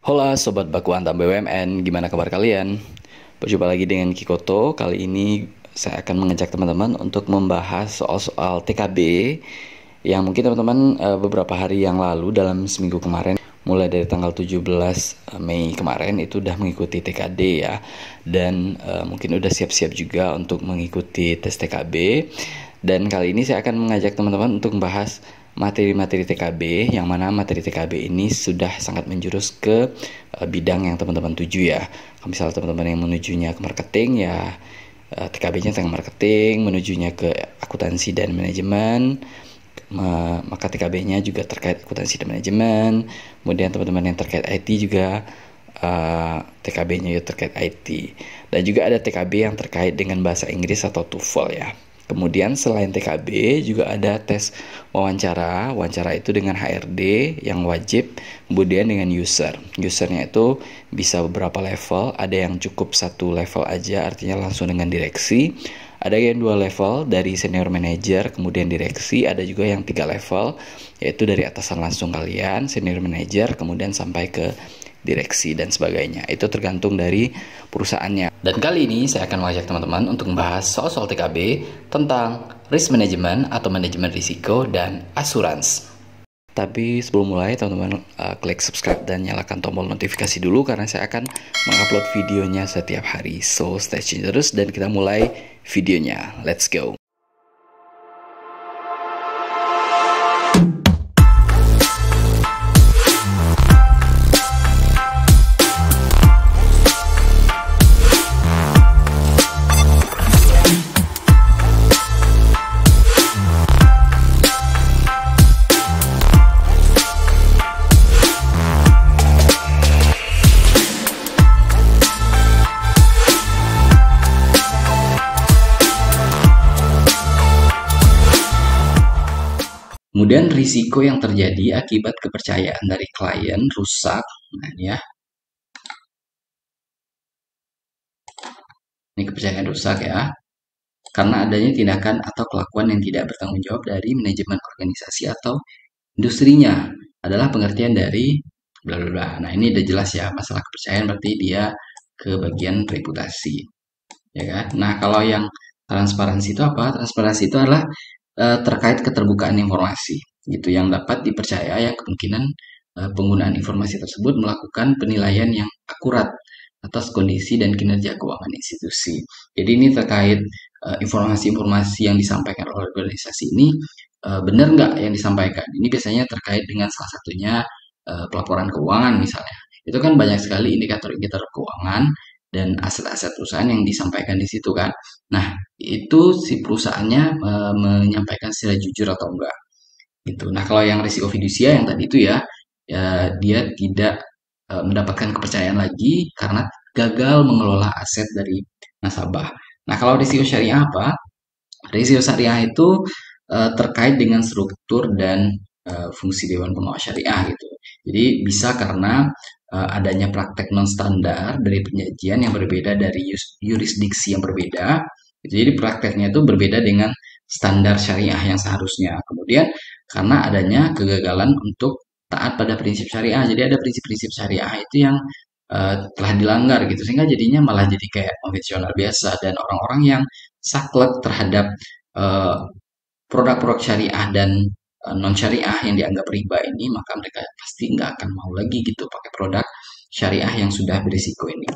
Hola Sobat Baku Antam BUMN, gimana kabar kalian? Berjumpa lagi dengan Kikoto. Kali ini saya akan mengajak teman-teman untuk membahas soal-soal TKB yang mungkin teman-teman beberapa hari yang lalu dalam seminggu kemarin, mulai dari tanggal 17 Mei kemarin itu udah mengikuti TKD ya. Dan mungkin udah siap-siap juga untuk mengikuti tes TKB. Dan kali ini saya akan mengajak teman-teman untuk membahas materi-materi TKB, yang mana materi TKB ini sudah sangat menjurus ke bidang yang teman-teman tuju ya. Kalau misalnya teman-teman yang menujunya ke marketing ya, TKB-nya tentang marketing, menujunya ke akuntansi dan manajemen, maka TKB-nya juga terkait akuntansi dan manajemen. Kemudian teman-teman yang terkait IT juga TKB-nya juga terkait IT. Dan juga ada TKB yang terkait dengan bahasa Inggris atau TOEFL ya. Kemudian selain TKB juga ada tes wawancara. Wawancara itu dengan HRD yang wajib, kemudian dengan user. Usernya itu bisa beberapa level, ada yang cukup satu level aja, artinya langsung dengan direksi. Ada yang 2 level dari senior manager, kemudian direksi. Ada juga yang 3 level, yaitu dari atasan langsung kalian, senior manager, kemudian sampai ke direksi dan sebagainya. Itu tergantung dari perusahaannya. Dan kali ini saya akan mengajak teman-teman untuk membahas soal-soal TKB tentang risk management atau manajemen risiko dan asuransi. Tapi sebelum mulai, teman-teman klik subscribe dan nyalakan tombol notifikasi dulu karena saya akan mengupload videonya setiap hari. So stay tune terus dan kita mulai videonya. Let's go. Kemudian risiko yang terjadi akibat kepercayaan dari klien rusak. Nah, ya. Ini kepercayaan rusak ya. Karena adanya tindakan atau kelakuan yang tidak bertanggung jawab dari manajemen organisasi atau industrinya. Adalah pengertian dari bla bla bla. Nah, ini udah jelas ya, masalah kepercayaan berarti dia ke bagian reputasi. Ya kan? Nah, kalau yang transparansi itu apa? Transparansi itu adalah terkait keterbukaan informasi gitu yang dapat dipercaya ya, kemungkinan penggunaan informasi tersebut melakukan penilaian yang akurat atas kondisi dan kinerja keuangan institusi. Jadi ini terkait informasi-informasi yang disampaikan oleh organisasi ini benar nggak yang disampaikan. Ini biasanya terkait dengan salah satunya pelaporan keuangan misalnya. Itu kan banyak sekali indikator-indikator keuangan dan aset-aset perusahaan yang disampaikan di situ kan. Nah, itu si perusahaannya menyampaikan secara jujur atau enggak gitu. Nah, kalau yang risiko fidusia yang tadi itu ya, dia tidak mendapatkan kepercayaan lagi karena gagal mengelola aset dari nasabah. Nah, kalau risiko syariah apa? Risiko syariah itu terkait dengan struktur dan fungsi Dewan Pengawas Syariah gitu. Jadi bisa karena adanya praktek non standar dari penyajian yang berbeda dari yurisdiksi yang berbeda. Jadi prakteknya itu berbeda dengan standar syariah yang seharusnya. Kemudian karena adanya kegagalan untuk taat pada prinsip syariah. Jadi ada prinsip-prinsip syariah itu yang telah dilanggar gitu, sehingga jadinya malah jadi kayak konvensional biasa, dan orang-orang yang saklek terhadap eh, produk-produk syariah dan non syariah yang dianggap riba ini, maka mereka pasti nggak akan mau lagi gitu pakai produk syariah yang sudah berisiko ini.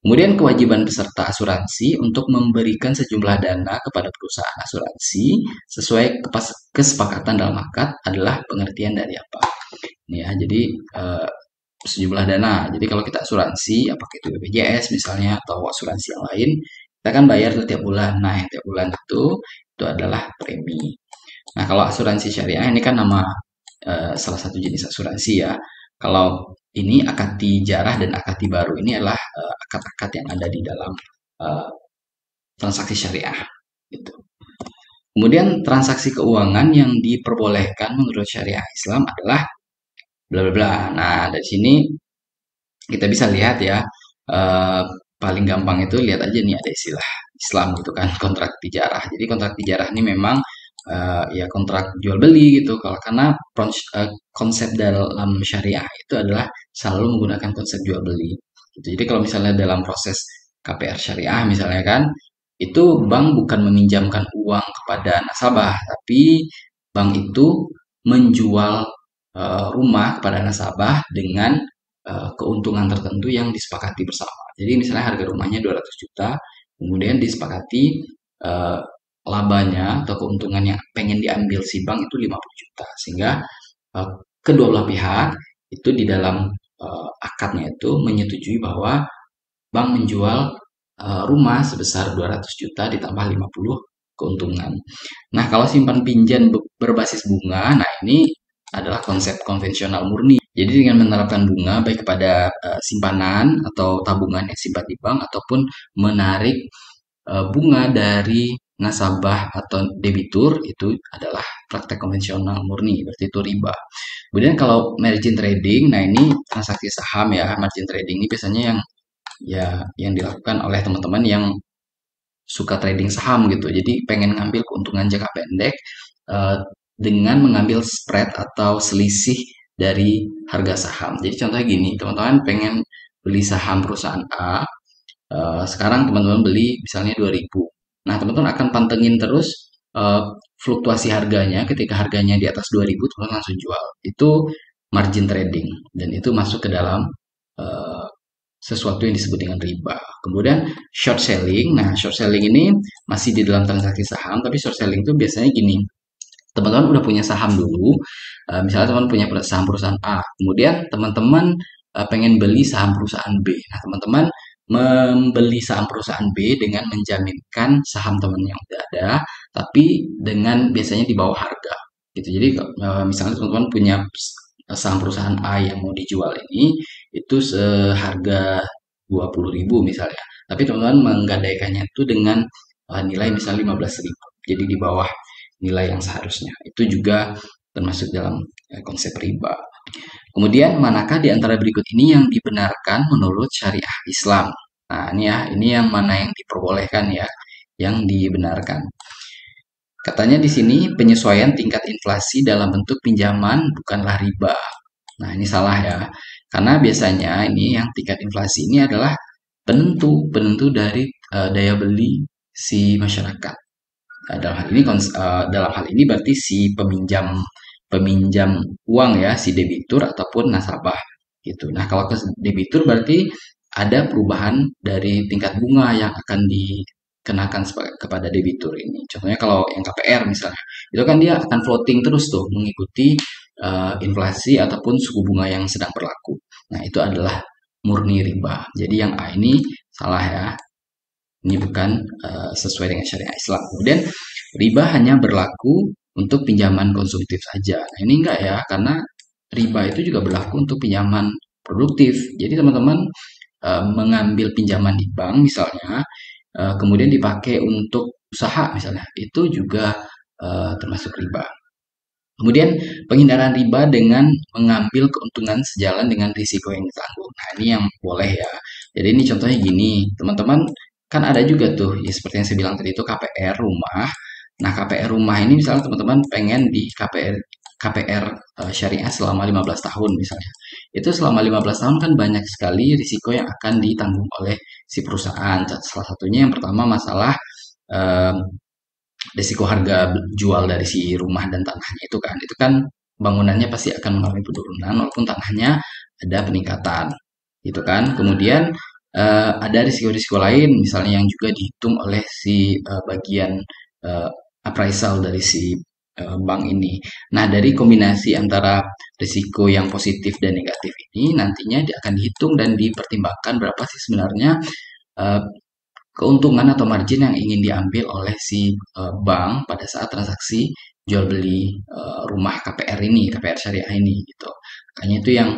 Kemudian kewajiban peserta asuransi untuk memberikan sejumlah dana kepada perusahaan asuransi sesuai kesepakatan dalam akad adalah pengertian dari apa? Ya, jadi sejumlah dana. Jadi kalau kita asuransi, apakah itu BPJS misalnya atau asuransi yang lain, kita kan bayar tiap bulan. Nah, yang tiap bulan itu adalah premi. Nah, kalau asuransi syariah ini kan nama salah satu jenis asuransi ya. Kalau ini akad tijarah dan akad baru ini adalah akad-akad yang ada di dalam transaksi syariah gitu. Kemudian transaksi keuangan yang diperbolehkan menurut syariah Islam adalah bla bla bla. Nah, dari sini kita bisa lihat ya, paling gampang itu lihat aja nih ada istilah Islam gitu kan, kontrak tijarah. Jadi kontrak tijarah ini memang ya kontrak jual beli gitu. Kalau karena konsep dalam syariah itu adalah selalu menggunakan konsep jual beli. Gitu. Jadi kalau misalnya dalam proses KPR syariah misalnya kan, itu bank bukan meminjamkan uang kepada nasabah, tapi bank itu menjual rumah kepada nasabah dengan keuntungan tertentu yang disepakati bersama. Jadi misalnya harga rumahnya 200 juta, kemudian disepakati eh, labanya atau keuntungan yang pengen diambil si bank itu 50 juta. Sehingga eh, kedua belah pihak itu di dalam akadnya itu menyetujui bahwa bank menjual rumah sebesar 200 juta ditambah 50 keuntungan. Nah, kalau simpan pinjam berbasis bunga, nah ini adalah konsep konvensional murni. Jadi dengan menerapkan bunga baik kepada simpanan atau tabungan yang simpan di bank ataupun menarik bunga dari nasabah atau debitur itu adalah praktek konvensional murni, berarti itu riba. Kemudian kalau margin trading, nah ini transaksi saham ya, margin trading ini biasanya yang dilakukan oleh teman-teman yang suka trading saham gitu. Jadi pengen ngambil keuntungan jangka pendek eh, dengan mengambil spread atau selisih dari harga saham. Jadi contohnya gini, teman-teman pengen beli saham perusahaan A, sekarang teman-teman beli misalnya 2.000. Nah, teman-teman akan pantengin terus eh, fluktuasi harganya. Ketika harganya di atas 2.000, teman-teman langsung jual. Itu margin trading dan itu masuk ke dalam eh, sesuatu yang disebut dengan riba. Kemudian short selling. Nah, short selling ini masih di dalam transaksi saham, tapi short selling itu biasanya gini. Teman-teman udah punya saham dulu, misalnya teman punya saham perusahaan A, kemudian teman-teman pengen beli saham perusahaan B. Nah, teman-teman membeli saham perusahaan B dengan menjaminkan saham teman yang udah ada, tapi dengan biasanya di bawah harga. Gitu. Jadi misalnya teman-teman punya saham perusahaan A yang mau dijual ini itu seharga 20.000 misalnya. Tapi teman-teman menggadaikannya itu dengan nilai misalnya 15.000. Jadi di bawah nilai yang seharusnya. Itu juga termasuk dalam konsep riba. Kemudian manakah di antara berikut ini yang dibenarkan menurut syariah Islam? Nah, ini yang mana yang diperbolehkan ya, yang dibenarkan. Katanya di sini penyesuaian tingkat inflasi dalam bentuk pinjaman bukanlah riba. Nah, ini salah ya. Karena biasanya ini yang tingkat inflasi ini adalah penentu dari daya beli si masyarakat. Dalam hal ini berarti si peminjam peminjam uang ya, si debitur ataupun nasabah gitu. Nah, kalau ke debitur berarti ada perubahan dari tingkat bunga yang akan dikenakan kepada debitur ini. Contohnya kalau yang KPR misalnya, itu kan dia akan floating terus tuh mengikuti inflasi ataupun suku bunga yang sedang berlaku. Nah, itu adalah murni riba. Jadi yang A ini salah ya. Ini bukan sesuai dengan syariat Islam. Kemudian riba hanya berlaku untuk pinjaman konsumtif saja. Nah, ini enggak ya, karena riba itu juga berlaku untuk pinjaman produktif. Jadi teman-teman mengambil pinjaman di bank misalnya, kemudian dipakai untuk usaha misalnya, itu juga termasuk riba. Kemudian penghindaran riba dengan mengambil keuntungan sejalan dengan risiko yang ditanggung. Nah, ini yang boleh ya. Jadi ini contohnya gini, teman-teman kan ada juga tuh, ya seperti yang saya bilang tadi itu KPR rumah. Nah, KPR rumah ini misalnya teman-teman pengen di KPR syariah selama 15 tahun misalnya. Itu selama 15 tahun kan banyak sekali risiko yang akan ditanggung oleh si perusahaan. Salah satunya yang pertama masalah eh, risiko harga jual dari si rumah dan tanahnya itu kan bangunannya pasti akan mengalami penurunan walaupun tanahnya ada peningkatan gitu kan. Kemudian ada risiko-risiko lain misalnya yang juga dihitung oleh si bagian eh, appraisal dari si bank ini. Nah, dari kombinasi antara risiko yang positif dan negatif ini nantinya akan dihitung dan dipertimbangkan berapa sih sebenarnya eh, keuntungan atau margin yang ingin diambil oleh si bank pada saat transaksi jual beli rumah KPR ini, KPR syariah ini gitu. Makanya itu yang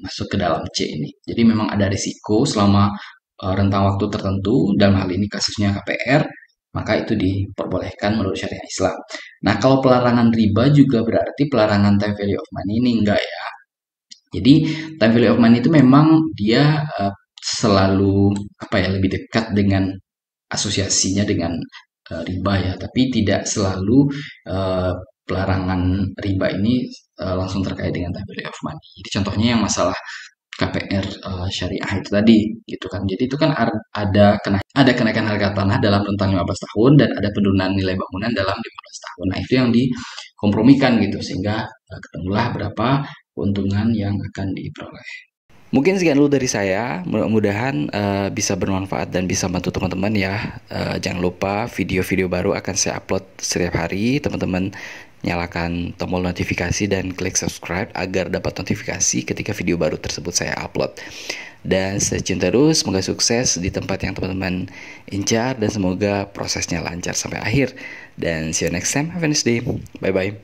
masuk ke dalam C ini. Jadi memang ada risiko selama rentang waktu tertentu, dalam hal ini kasusnya KPR, maka itu diperbolehkan menurut syariah Islam. Nah, kalau pelarangan riba juga berarti pelarangan time value of money ini enggak ya. Jadi time value of money itu memang dia selalu apa ya lebih dekat dengan asosiasinya dengan riba ya, tapi tidak selalu uh, pelarangan riba ini langsung terkait dengan time value of money. Jadi contohnya yang masalah KPR syariah itu tadi gitu kan. Jadi itu kan ada kenaikan harga tanah dalam rentang 15 tahun dan ada penurunan nilai bangunan dalam 15 tahun. Nah, itu yang dikompromikan gitu sehingga ketemulah berapa keuntungan yang akan diperoleh. Mungkin sekian dulu dari saya. Mudah-mudahan bisa bermanfaat dan bisa bantu teman-teman ya. Jangan lupa video-video baru akan saya upload setiap hari. Teman-teman nyalakan tombol notifikasi dan klik subscribe agar dapat notifikasi ketika video baru tersebut saya upload. Dan stay tune terus, semoga sukses di tempat yang teman-teman incar dan semoga prosesnya lancar sampai akhir. Dan see you next time, have a nice day. Bye-bye.